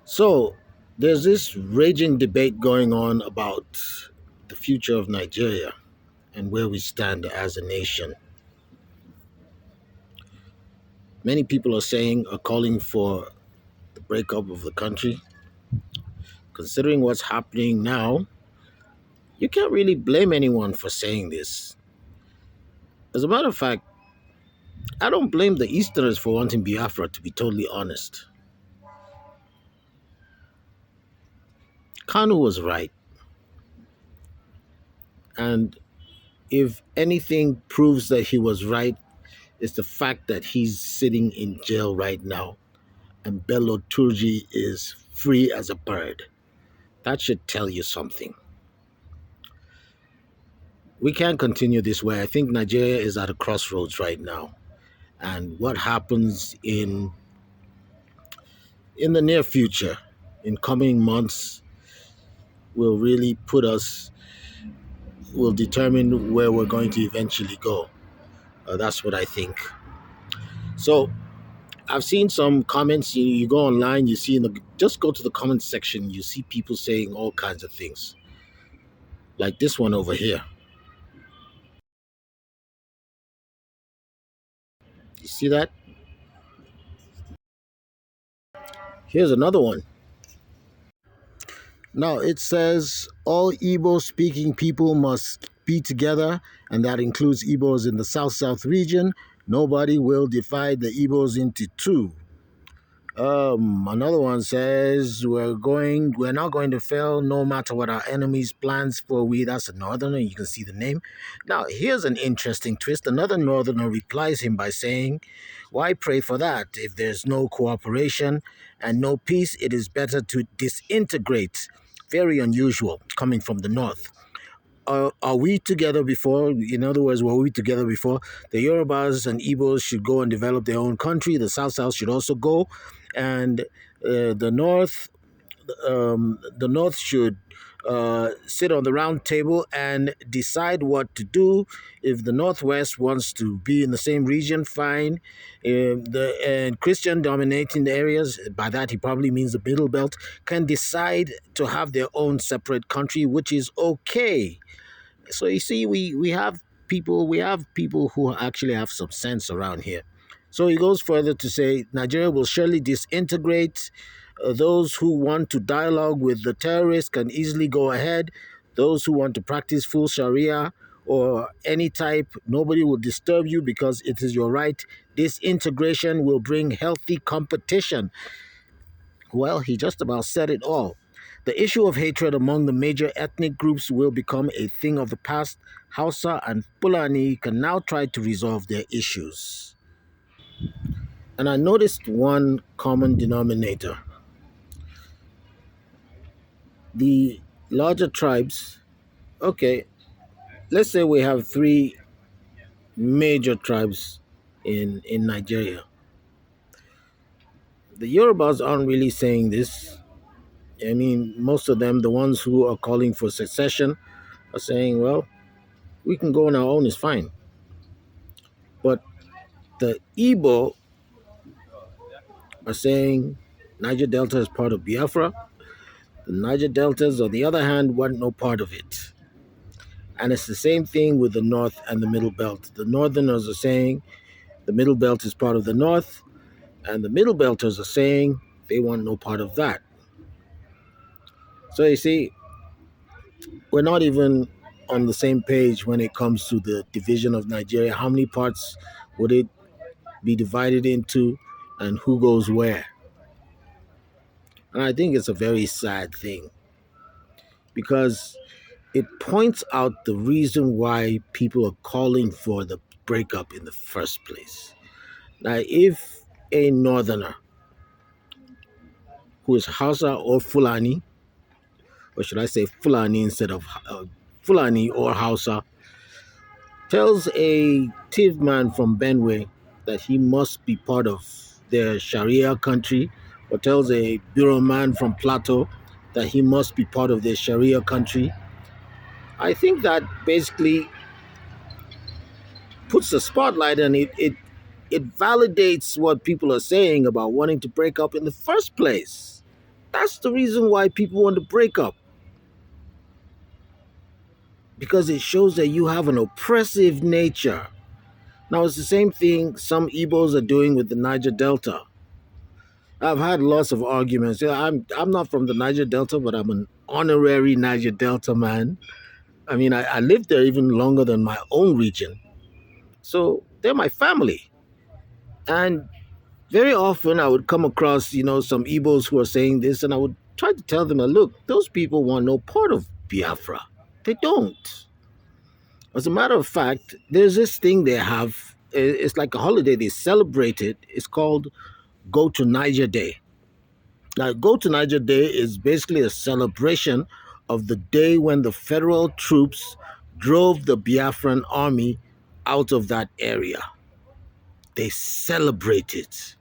So there's this raging debate going on about the future of Nigeria and where we stand as a nation. Many people are calling for the breakup of the country. Considering what's happening now, you can't really blame anyone for saying this. As a matter of fact, I don't blame the Easterners for wanting Biafra, to be totally honest. Kanu was right. And if anything proves that he was right, it's the fact that he's sitting in jail right now and Bello Turji is free as a bird. That should tell you something. We can't continue this way. I think Nigeria is at a crossroads right now. And what happens in the near future, in coming months, will really will determine where we're going to eventually go. That's what I think. So I've seen some comments. You go online, you see just go to the comment section. You see people saying all kinds of things, like this one over here. You see that? Here's another one. Now it says all Igbo speaking people must be together, and that includes Igbos in the South South region. Nobody will divide the Igbos into two. Another one says we're not going to fail no matter what our enemies plans for we. That's a northerner. You can see the name. Now here's an interesting twist. Another northerner replies him by saying, "Why pray for that? If there's no cooperation and no peace, it is better to disintegrate." Very unusual coming from the north. Are we together before? In other words, were we together before? The Yorubas and Igbos should go and develop their own country. The South South should also go, and the North should sit on the round table and decide what to do. If the Northwest wants to be in the same region, fine. The Christian dominating the areas, by that he probably means the Middle Belt, can decide to have their own separate country, which is okay. So you see, we have people who actually have some sense around here. So he goes further to say Nigeria will surely disintegrate. Those who want to dialogue with the terrorists can easily go ahead. Those who want to practice full Sharia or any type, nobody will disturb you because it is your right. Disintegration will bring healthy competition. Well, he just about said it all. The issue of hatred among the major ethnic groups will become a thing of the past. Hausa and Fulani can now try to resolve their issues. And I noticed one common denominator. The larger tribes, okay, let's say we have three major tribes in Nigeria. The Yorubas aren't really saying this. I mean, most of them, the ones who are calling for secession, are saying, well, we can go on our own, it's fine. But the Igbo are saying Niger Delta is part of Biafra. The Niger Deltas, on the other hand, want no part of it. And it's the same thing with the North and the Middle Belt. The Northerners are saying the Middle Belt is part of the North, and the Middle Belters are saying they want no part of that. So you see, we're not even on the same page when it comes to the division of Nigeria. How many parts would it be divided into, and who goes where? And I think it's a very sad thing because it points out the reason why people are calling for the breakup in the first place. Now, if a northerner who is Hausa or Fulani, or should I say Fulani instead of Fulani or Hausa, tells a Tiv man from Benue that he must be part of their Sharia country, or tells a Bureau man from Plateau that he must be part of their Sharia country, I think that basically puts the spotlight on it validates what people are saying about wanting to break up in the first place. That's the reason why people want to break up, because it shows that you have an oppressive nature. Now, it's the same thing some Igbos are doing with the Niger Delta. I've had lots of arguments. Yeah, I'm not from the Niger Delta, but I'm an honorary Niger Delta man. I mean, I lived there even longer than my own region. So they're my family. And very often I would come across, some Igbos who are saying this, and I would try to tell them, look, those people want no part of Biafra. They don't. As a matter of fact, there's this thing they have. It's like a holiday. They celebrate it. It's called Go to Niger Day. Now, Go to Niger Day is basically a celebration of the day when the federal troops drove the Biafran army out of that area. They celebrate it.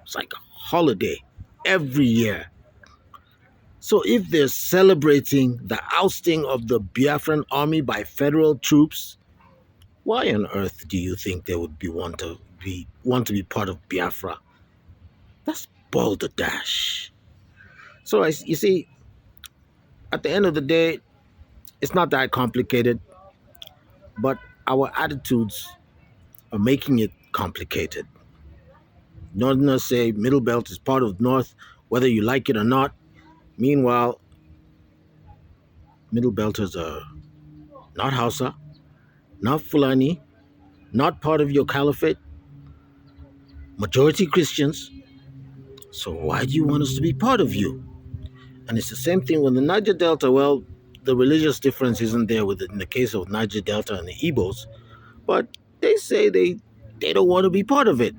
It's like a holiday every year. So if they're celebrating the ousting of the Biafran army by federal troops, why on earth do you think they would want to be part of Biafra? That's balderdash. So you see, at the end of the day, it's not that complicated, but our attitudes are making it complicated. Northerners say Middle Belt is part of North, whether you like it or not. Meanwhile, Middle Belters are not Hausa, not Fulani, not part of your caliphate, majority Christians. So why do you want us to be part of you? And it's the same thing with the Niger Delta. Well, the religious difference isn't there in the case of Niger Delta and the Igbos, but they say they don't want to be part of it.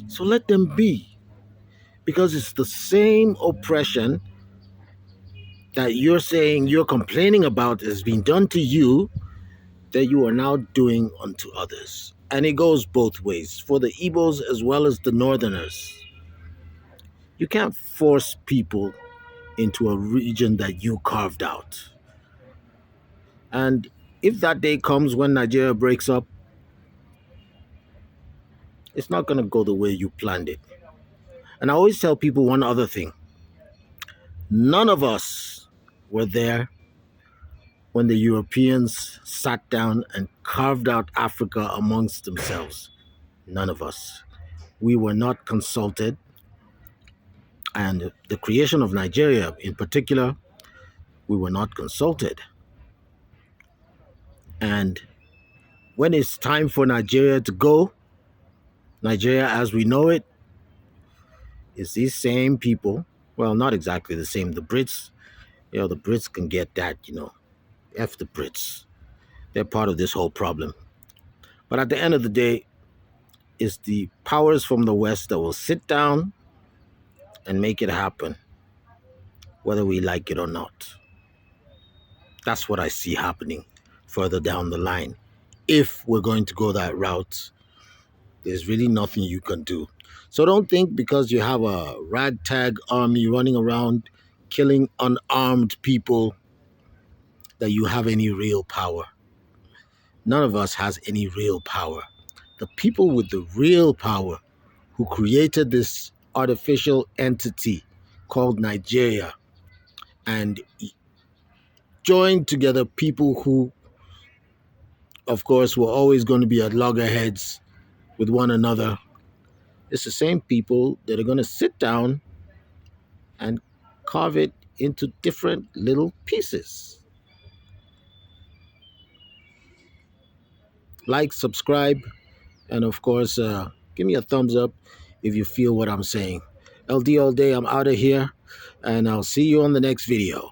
So let them be, because it's the same oppression that you're saying you're complaining about is being done to you that you are now doing unto others. And it goes both ways for the Igbos as well as the Northerners. You can't force people into a region that you carved out. And if that day comes when Nigeria breaks up, it's not going to go the way you planned it. And I always tell people one other thing. None of us were there when the Europeans sat down and carved out Africa amongst themselves. None of us. We were not consulted. And the creation of Nigeria in particular, we were not consulted. And when it's time for Nigeria to go, Nigeria as we know it is these same people. Well, not exactly the same. The Brits, the Brits can get that, F the Brits. They're part of this whole problem. But at the end of the day, it's the powers from the West that will sit down and make it happen, whether we like it or not. That's what I see happening further down the line. If we're going to go that route, there's really nothing you can do. So don't think because you have a ragtag army running around killing unarmed people that you have any real power. None of us has any real power. The people with the real power who created this artificial entity called Nigeria and joined together people who, of course, were always going to be at loggerheads with one another. It's the same people that are going to sit down and carve it into different little pieces. Like, subscribe, and of course, give me a thumbs up if you feel what I'm saying. LD all day, I'm out of here, and I'll see you on the next video.